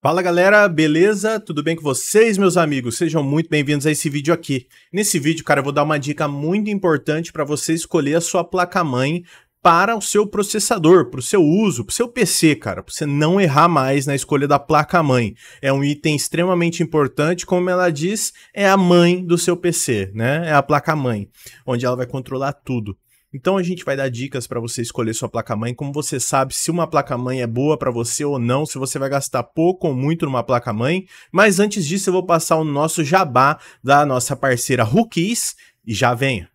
Fala galera, beleza? Tudo bem com vocês, meus amigos? Sejam muito bem-vindos a esse vídeo aqui. Nesse vídeo, cara, eu vou dar uma dica muito importante para você escolher a sua placa-mãe para o seu processador, para o seu uso, para o seu PC, cara, para você não errar mais na escolha da placa-mãe. É um item extremamente importante, como ela diz, é a mãe do seu PC, né? É a placa-mãe, onde ela vai controlar tudo. Então a gente vai dar dicas para você escolher sua placa-mãe, como você sabe se uma placa-mãe é boa para você ou não, se você vai gastar pouco ou muito numa placa-mãe. Mas antes disso eu vou passar o nosso jabá da nossa parceira Rookies e já venha.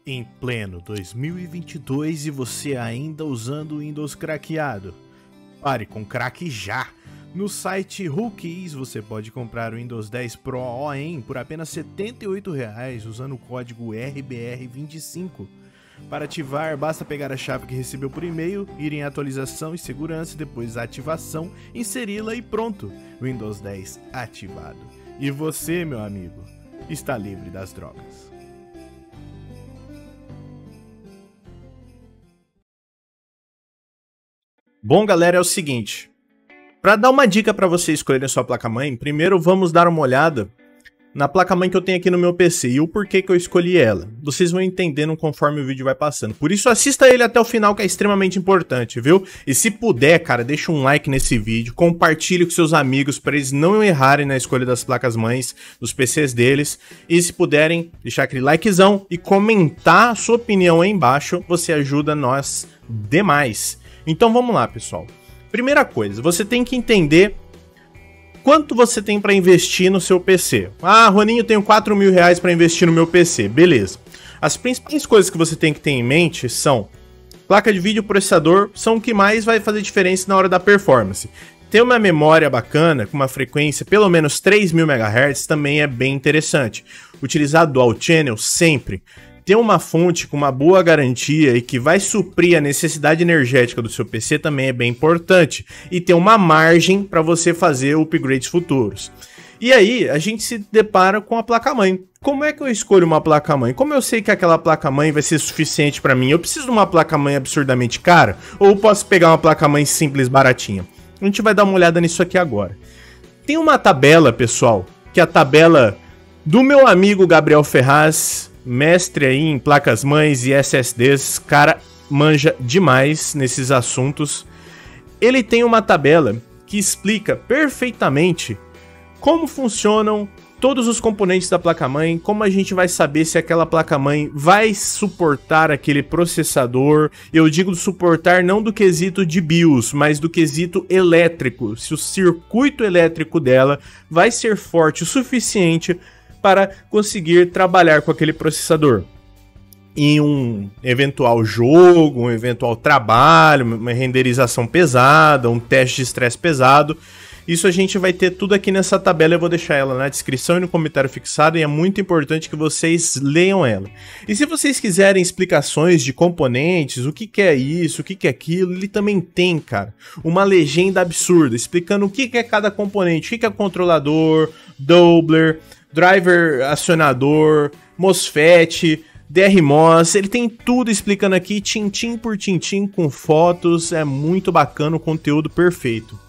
Em pleno 2022 e você ainda usando o Windows craqueado? Pare com craque já! No site Rookies você pode comprar o Windows 10 Pro OEM por apenas R$ 78,00 usando o código RBR25. Para ativar, basta pegar a chave que recebeu por e-mail, ir em atualização e segurança, depois ativação, inseri-la e pronto! Windows 10 ativado. E você, meu amigo, está livre das drogas. Bom, galera, é o seguinte. Para dar uma dica para você escolher a sua placa-mãe, primeiro vamos dar uma olhada na placa-mãe que eu tenho aqui no meu PC e o porquê que eu escolhi ela. Vocês vão entendendo conforme o vídeo vai passando. Por isso, assista ele até o final, que é extremamente importante, viu? E se puder, cara, deixa um like nesse vídeo, compartilhe com seus amigos para eles não errarem na escolha das placas-mães dos PCs deles. E se puderem, deixar aquele likezão e comentar a sua opinião aí embaixo, você ajuda nós demais. Então vamos lá, pessoal. Primeira coisa, você tem que entender quanto você tem para investir no seu PC. Ah, Roninho, eu tenho R$4.000 para investir no meu PC. Beleza. As principais coisas que você tem que ter em mente são placa de vídeo e processador, são o que mais vai fazer diferença na hora da performance. Ter uma memória bacana, com uma frequência pelo menos 3.000 MHz, também é bem interessante. Utilizar Dual Channel sempre. Ter uma fonte com uma boa garantia e que vai suprir a necessidade energética do seu PC também é bem importante. E ter uma margem para você fazer upgrades futuros. E aí, a gente se depara com a placa-mãe. Como é que eu escolho uma placa-mãe? Como eu sei que aquela placa-mãe vai ser suficiente para mim? Eu preciso de uma placa-mãe absurdamente cara? Ou eu posso pegar uma placa-mãe simples, baratinha? A gente vai dar uma olhada nisso aqui agora. Tem uma tabela, pessoal, que é a tabela do meu amigo Gabriel Ferraz, mestre aí em placas-mães e SSDs, cara, manja demais nesses assuntos. Ele tem uma tabela que explica perfeitamente como funcionam todos os componentes da placa-mãe, como a gente vai saber se aquela placa-mãe vai suportar aquele processador. Eu digo suportar não do quesito de BIOS, mas do quesito elétrico. Se o circuito elétrico dela vai ser forte o suficiente para conseguir trabalhar com aquele processador em um eventual jogo, um eventual trabalho, uma renderização pesada, um teste de estresse pesado. Isso a gente vai ter tudo aqui nessa tabela, eu vou deixar ela na descrição e no comentário fixado, e é muito importante que vocês leiam ela. E se vocês quiserem explicações de componentes, o que é isso, o que é aquilo, ele também tem, cara, uma legenda absurda, explicando o que é cada componente, o que é controlador, doubler, driver acionador, MOSFET, DRMOS, ele tem tudo explicando aqui, tintim por tintim, com fotos, é muito bacana, o conteúdo perfeito.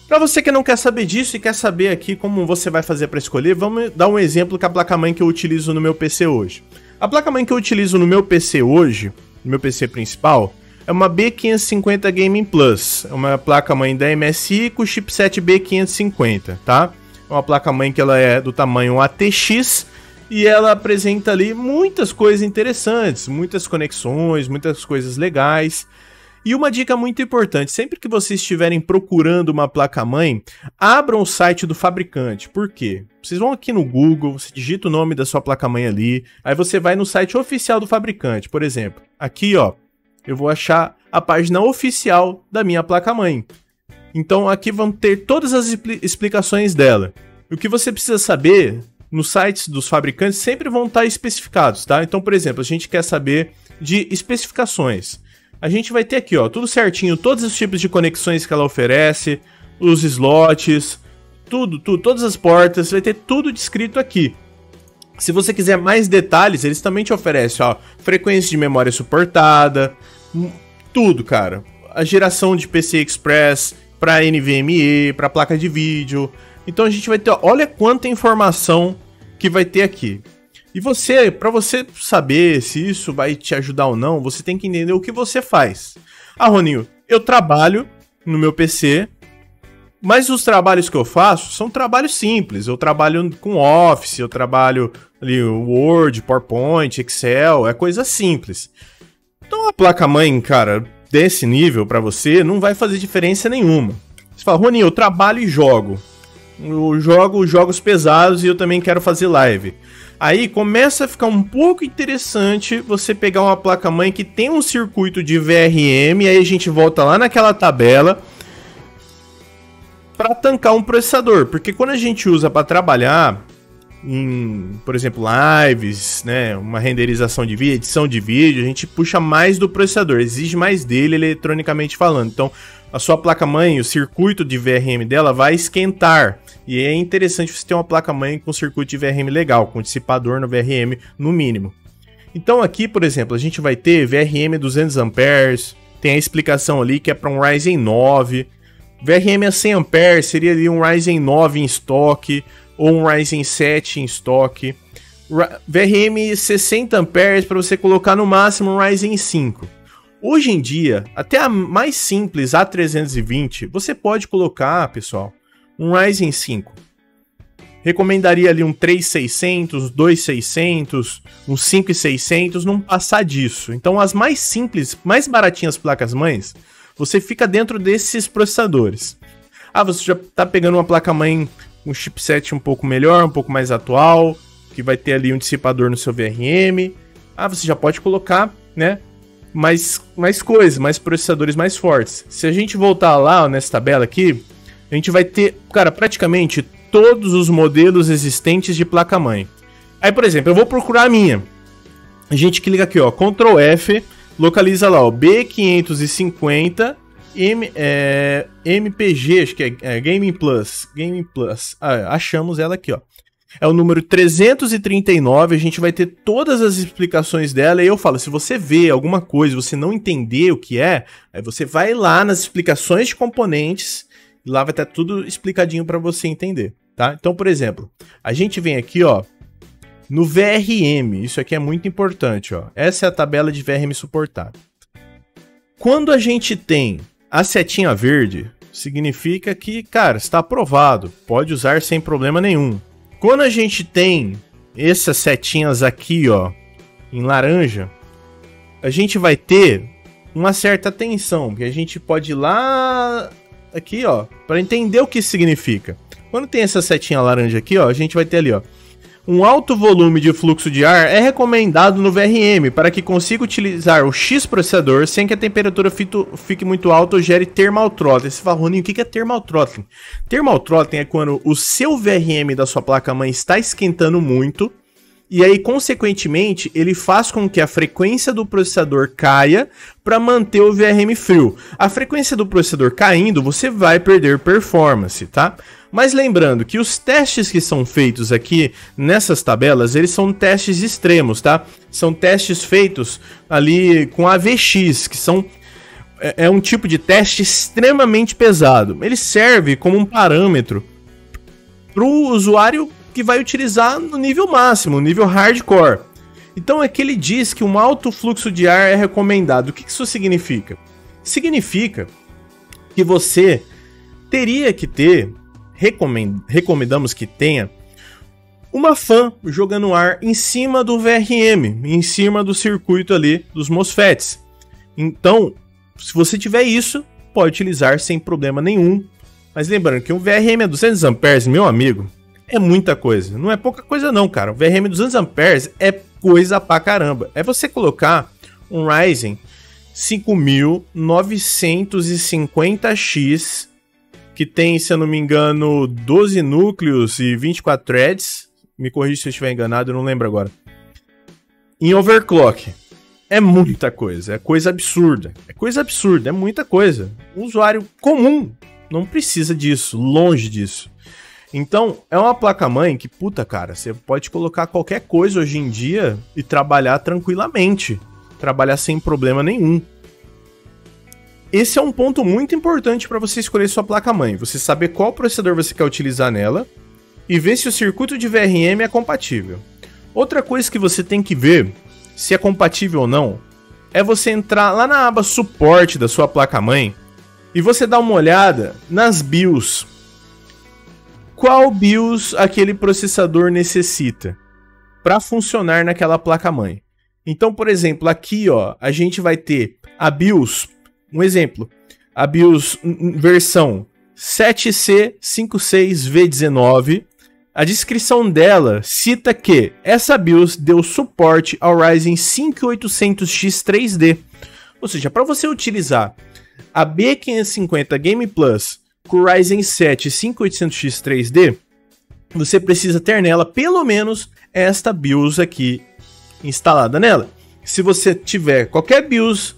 Para você que não quer saber disso e quer saber aqui como você vai fazer para escolher, vamos dar um exemplo com a placa-mãe que eu utilizo no meu PC hoje. A placa-mãe que eu utilizo no meu PC hoje, no meu PC principal, é uma B550 Gaming Plus, é uma placa-mãe da MSI com chipset B550, tá? É uma placa-mãe que ela é do tamanho ATX e ela apresenta ali muitas coisas interessantes, muitas conexões, muitas coisas legais. E uma dica muito importante, sempre que vocês estiverem procurando uma placa-mãe, abram o site do fabricante. Por quê? Vocês vão aqui no Google, você digita o nome da sua placa-mãe ali, aí você vai no site oficial do fabricante. Por exemplo, aqui ó, eu vou achar a página oficial da minha placa-mãe. Então aqui vão ter todas as explicações dela. O que você precisa saber, nos sites dos fabricantes sempre vão estar especificados, tá? Então, por exemplo, a gente quer saber de especificações. A gente vai ter aqui, ó, tudo certinho, todos os tipos de conexões que ela oferece, os slots, tudo, todas as portas, vai ter tudo descrito aqui. Se você quiser mais detalhes, eles também te oferecem, ó, frequência de memória suportada, tudo, cara. A geração de PCI Express para NVMe, para placa de vídeo. Então a gente vai ter, olha quanta informação que vai ter aqui. E você, para você saber se isso vai te ajudar ou não, você tem que entender o que você faz. Ah, Roninho, eu trabalho no meu PC, mas os trabalhos que eu faço são trabalhos simples. Eu trabalho com Office, eu trabalho ali Word, PowerPoint, Excel, é coisa simples. Então a placa-mãe, cara, desse nível para você não vai fazer diferença nenhuma. Você fala, Roninho, eu trabalho e jogo. Eu jogo jogos pesados e eu também quero fazer live. Aí começa a ficar um pouco interessante você pegar uma placa-mãe que tem um circuito de VRM, aí a gente volta lá naquela tabela para tancar um processador, porque quando a gente usa para trabalhar em, por exemplo, lives, né, uma renderização de vídeo, edição de vídeo, a gente puxa mais do processador, exige mais dele eletronicamente falando. Então, a sua placa-mãe, o circuito de VRM dela vai esquentar. E é interessante você ter uma placa-mãe com circuito de VRM legal, com dissipador no VRM no mínimo. Então aqui, por exemplo, a gente vai ter VRM 200 A, tem a explicação ali que é para um Ryzen 9. VRM a 100 A seria ali um Ryzen 9 em estoque, ou um Ryzen 7 em estoque. VRM 60 A para você colocar no máximo um Ryzen 5. Hoje em dia, até a mais simples A320, você pode colocar, pessoal, um Ryzen 5. Recomendaria ali um 3600, 2600, um 5600, não passar disso. Então as mais simples, mais baratinhas placas-mães, você fica dentro desses processadores. Ah, você já está pegando uma placa-mãe, um chipset um pouco melhor, um pouco mais atual, que vai ter ali um dissipador no seu VRM. Ah, você já pode colocar, né, mais coisas, mais processadores mais fortes. Se a gente voltar lá, ó, nessa tabela aqui, a gente vai ter, cara, praticamente todos os modelos existentes de placa-mãe. Aí, por exemplo, eu vou procurar a minha. A gente clica aqui, ó, Ctrl F, localiza lá, ó, B550 MPG, acho que é Gaming Plus. Ah, achamos ela aqui, ó. É o número 339, a gente vai ter todas as explicações dela. E eu falo, se você vê alguma coisa, você não entender o que é, aí você vai lá nas explicações de componentes, e lá vai estar tudo explicadinho para você entender, tá? Então, por exemplo, a gente vem aqui, ó, no VRM, isso aqui é muito importante, ó. Essa é a tabela de VRM suportado. Quando a gente tem a setinha verde, significa que, cara, está aprovado, pode usar sem problema nenhum. Quando a gente tem essas setinhas aqui, ó, em laranja, a gente vai ter uma certa atenção, porque a gente pode ir lá aqui, ó, para entender o que isso significa. Quando tem essa setinha laranja aqui, ó, a gente vai ter ali, ó, um alto volume de fluxo de ar é recomendado no VRM para que consiga utilizar o X processador sem que a temperatura fique muito alta ou gere thermal throttling. Você fala, Roninho, o que é thermal throttling? Thermal throttling é quando o seu VRM da sua placa-mãe está esquentando muito e aí, consequentemente, ele faz com que a frequência do processador caia para manter o VRM frio. A frequência do processador caindo, você vai perder performance, tá? Mas lembrando que os testes que são feitos aqui nessas tabelas, eles são testes extremos, tá? São testes feitos ali com AVX, que são é um tipo de teste extremamente pesado. Ele serve como um parâmetro para o usuário que vai utilizar no nível máximo, no nível hardcore. Então é que ele diz que um alto fluxo de ar é recomendado. O que isso significa? Significa que você teria que ter, recomendamos que tenha, uma fan jogando ar em cima do VRM, em cima do circuito ali dos MOSFETs. Então, se você tiver isso, pode utilizar sem problema nenhum. Mas lembrando que um VRM a 200 A, meu amigo, é muita coisa. Não é pouca coisa não, cara. O VRM 200 A é coisa pra caramba. É você colocar um Ryzen 5950X, que tem, se eu não me engano, 12 núcleos e 24 threads. Me corrija se eu estiver enganado, eu não lembro agora. Em overclock. É muita coisa. É coisa absurda. É muita coisa. O usuário comum não precisa disso. Longe disso. Então, é uma placa-mãe que, puta, cara, você pode colocar qualquer coisa hoje em dia e trabalhar tranquilamente. Trabalhar sem problema nenhum. esse é um ponto muito importante para você escolher sua placa-mãe. Você saber qual processador você quer utilizar nela e ver se o circuito de VRM é compatível. Outra coisa que você tem que ver se é compatível ou não é você entrar lá na aba suporte da sua placa-mãe e você dar uma olhada nas BIOS. Qual BIOS aquele processador necessita para funcionar naquela placa-mãe? Então, por exemplo, aqui ó, a gente vai ter a BIOS, um exemplo, a BIOS versão 7C56V19. A descrição dela cita que essa BIOS deu suporte ao Ryzen 5800X 3D. Ou seja, para você utilizar a B550 Game Plus com o Ryzen 7 5800X 3D, você precisa ter nela pelo menos esta BIOS aqui instalada nela. Se você tiver qualquer BIOS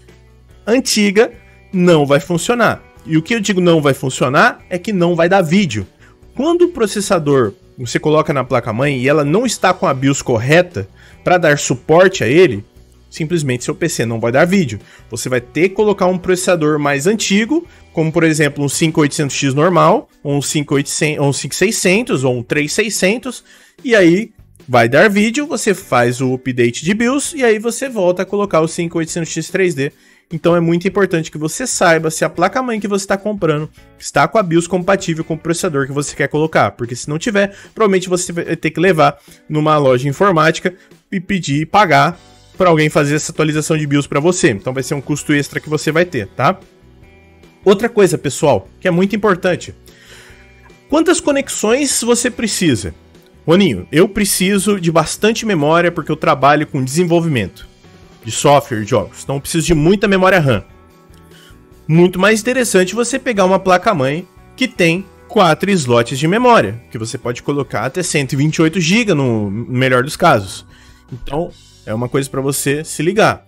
antiga, não vai funcionar. E o que eu digo não vai funcionar é que não vai dar vídeo. Quando o processador você coloca na placa-mãe e ela não está com a BIOS correta para dar suporte a ele, simplesmente seu PC não vai dar vídeo. Você vai ter que colocar um processador mais antigo, como por exemplo um 5800X normal, ou um 5800, ou um 5600, ou um 3600, e aí vai dar vídeo, você faz o update de BIOS e aí você volta a colocar o 5800X 3D. Então é muito importante que você saiba se a placa-mãe que você está comprando está com a BIOS compatível com o processador que você quer colocar. Porque se não tiver, provavelmente você vai ter que levar numa loja informática e pedir e pagar para alguém fazer essa atualização de BIOS para você. Então vai ser um custo extra que você vai ter, tá? Outra coisa, pessoal, que é muito importante. Quantas conexões você precisa? Roninho, eu preciso de bastante memória porque eu trabalho com desenvolvimento de software, de jogos. Então eu preciso de muita memória RAM. Muito mais interessante você pegar uma placa-mãe que tem 4 slots de memória, que você pode colocar até 128 GB no melhor dos casos. Então é uma coisa para você se ligar.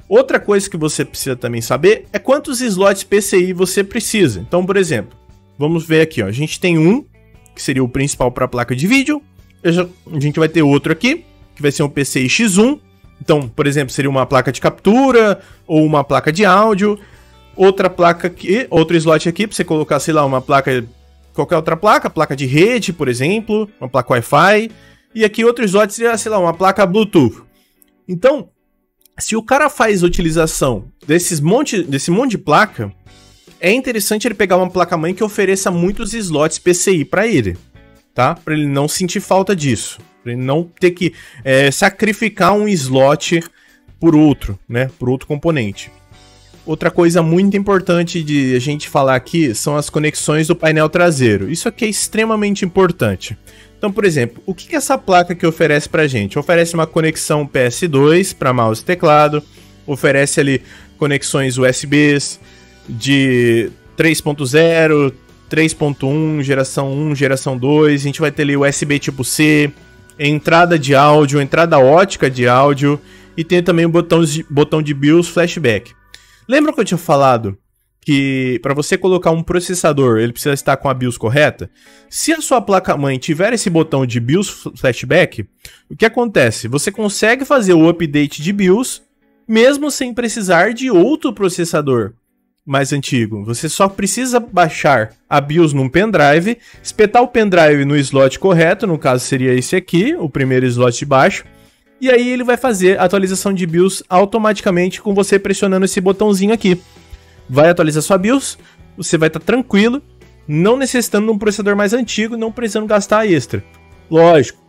Outra coisa que você precisa também saber é quantos slots PCI você precisa. Então, por exemplo, vamos ver aqui, ó, a gente tem um que seria o principal para a placa de vídeo. A gente vai ter outro aqui, que vai ser um PCI X1. Então, por exemplo, seria uma placa de captura ou uma placa de áudio. Outra placa aqui, outro slot aqui para você colocar, sei lá, uma placa, qualquer outra placa de rede, por exemplo, uma placa Wi-Fi. E aqui outro slot seria, sei lá, uma placa Bluetooth. Então, se o cara faz utilização desse monte de placa, é interessante ele pegar uma placa-mãe que ofereça muitos slots PCI para ele, tá? Para ele não sentir falta disso. Para ele não ter que sacrificar um slot por outro, né? Por outro componente. Outra coisa muito importante de a gente falar aqui são as conexões do painel traseiro. Isso aqui é extremamente importante. Então, por exemplo, o que essa placa aqui oferece pra gente? Oferece uma conexão PS2 para mouse e teclado, oferece ali conexões USBs de 3.0, 3.1, geração 1, geração 2, a gente vai ter ali USB tipo C, entrada de áudio, entrada ótica de áudio e tem também o botão de BIOS flashback. Lembra que eu tinha falado que para você colocar um processador ele precisa estar com a BIOS correta? Se a sua placa-mãe tiver esse botão de BIOS flashback, o que acontece? Você consegue fazer o update de BIOS mesmo sem precisar de outro processador mais antigo. Você só precisa baixar a BIOS num pendrive, espetar o pendrive no slot correto, no caso seria esse aqui, o primeiro slot de baixo, e aí ele vai fazer a atualização de BIOS automaticamente com você pressionando esse botãozinho aqui. Vai atualizar sua BIOS, você vai estar tranquilo, não necessitando de um processador mais antigo, não precisando gastar extra. Lógico,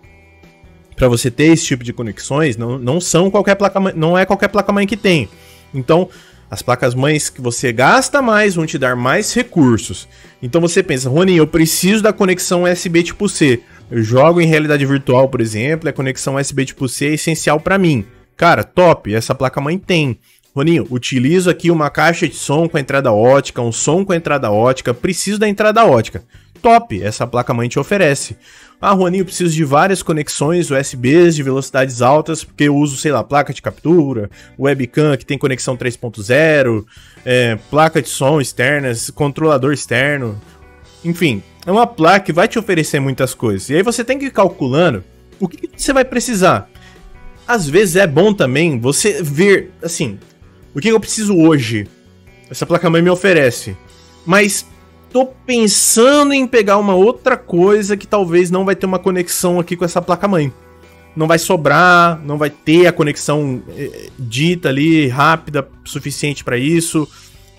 para você ter esse tipo de conexões, não é qualquer placa-mãe que tem. Então, as placas-mães que você gasta mais vão te dar mais recursos. Então você pensa, Roninho, eu preciso da conexão USB tipo C. Eu jogo em realidade virtual, por exemplo, a conexão USB tipo C é essencial para mim. Cara, top, essa placa-mãe tem. Roninho, utilizo aqui uma caixa de som com entrada ótica, um som com entrada ótica, preciso da entrada ótica. Top, essa placa-mãe te oferece. Ah, Roninho, eu preciso de várias conexões USBs de velocidades altas, porque eu uso, sei lá, placa de captura, webcam que tem conexão 3.0, placa de som externas, controlador externo. Enfim, é uma placa que vai te oferecer muitas coisas. E aí você tem que ir calculando o que você vai precisar. Às vezes é bom também você ver, assim, o que eu preciso hoje. essa placa-mãe me oferece. Mas tô pensando em pegar uma outra coisa que talvez não vai ter uma conexão aqui com essa placa-mãe. Não vai sobrar, não vai ter a conexão dita ali, rápida, suficiente para isso.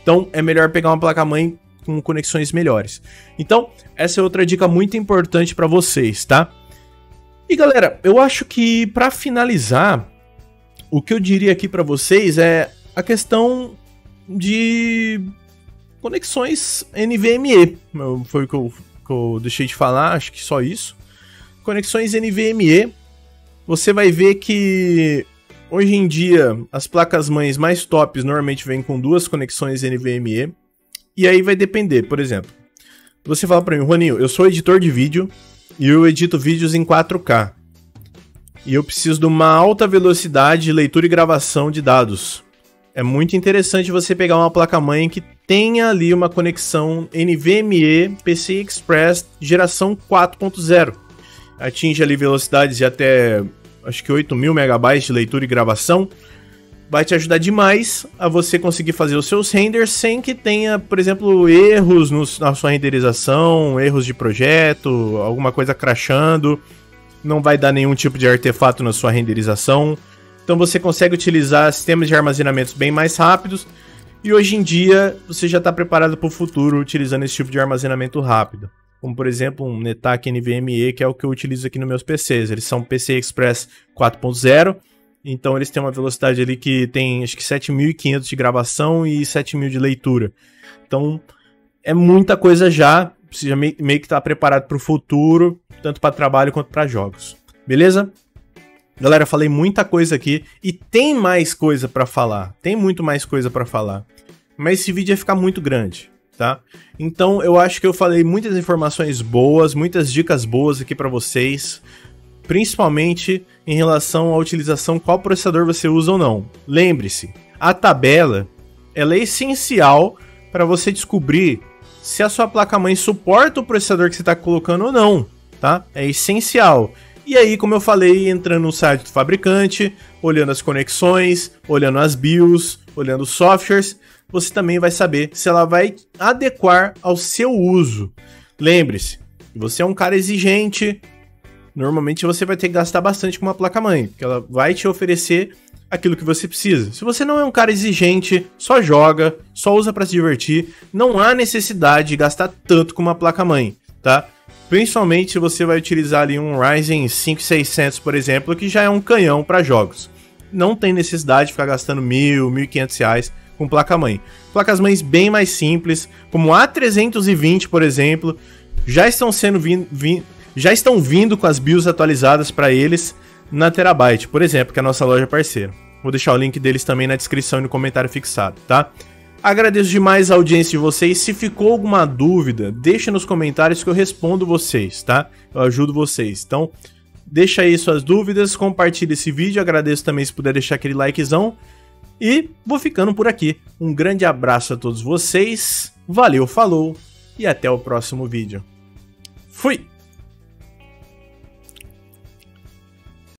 Então é melhor pegar uma placa-mãe com conexões melhores. Então, essa é outra dica muito importante para vocês, tá? E galera, eu acho que para finalizar, o que eu diria aqui para vocês é a questão de conexões NVMe. Foi o que eu deixei de falar, acho que só isso. Conexões NVMe, você vai ver que hoje em dia as placas-mães mais tops normalmente vêm com 2 conexões NVMe. E aí vai depender, por exemplo, você fala para mim, Juaninho, eu sou editor de vídeo e eu edito vídeos em 4K. E eu preciso de uma alta velocidade de leitura e gravação de dados. É muito interessante você pegar uma placa-mãe que tenha ali uma conexão NVMe PCI Express geração 4.0. Atinge ali velocidades de até, acho que 8.000 megabytes de leitura e gravação. Vai te ajudar demais a você conseguir fazer os seus renders sem que tenha, por exemplo, erros na sua renderização, erros de projeto, alguma coisa crashando. Não vai dar nenhum tipo de artefato na sua renderização. Então você consegue utilizar sistemas de armazenamentos bem mais rápidos. E hoje em dia você já está preparado para o futuro utilizando esse tipo de armazenamento rápido. Como por exemplo um NetAC NVMe, que é o que eu utilizo aqui nos meus PCs. Eles são PCI Express 4.0. Então eles têm uma velocidade ali que tem acho que 7.500 de gravação e 7.000 de leitura. Então é muita coisa já. Você já meio que está preparado para o futuro, tanto para trabalho quanto para jogos. Beleza? Galera, falei muita coisa aqui e tem mais coisa para falar. Tem muito mais coisa para falar. Mas esse vídeo ia ficar muito grande, tá? Então eu acho que eu falei muitas informações boas, muitas dicas boas aqui para vocês. Principalmente em relação à utilização, qual processador você usa ou não. Lembre-se, a tabela ela é essencial para você descobrir se a sua placa-mãe suporta o processador que você está colocando ou não, tá? É essencial. E aí, como eu falei, entrando no site do fabricante, olhando as conexões, olhando as BIOS, olhando os softwares, você também vai saber se ela vai adequar ao seu uso. Lembre-se, você é um cara exigente. Normalmente você vai ter que gastar bastante com uma placa-mãe, porque ela vai te oferecer aquilo que você precisa. Se você não é um cara exigente, só joga, só usa para se divertir, não há necessidade de gastar tanto com uma placa-mãe, tá? Principalmente se você vai utilizar ali um Ryzen 5600, por exemplo, que já é um canhão para jogos. Não tem necessidade de ficar gastando R$1.000, R$1.500 com placa-mãe. Placas-mães bem mais simples, como a A320, por exemplo, já estão vindo com as BIOS atualizadas para eles na Terabyte, por exemplo, que é a nossa loja parceira. Vou deixar o link deles também na descrição e no comentário fixado, tá? Agradeço demais a audiência de vocês. Se ficou alguma dúvida, deixa nos comentários que eu respondo vocês, tá? Eu ajudo vocês. Então, deixa aí suas dúvidas, compartilha esse vídeo. Agradeço também se puder deixar aquele likezão. E vou ficando por aqui. Um grande abraço a todos vocês. Valeu, falou e até o próximo vídeo. Fui!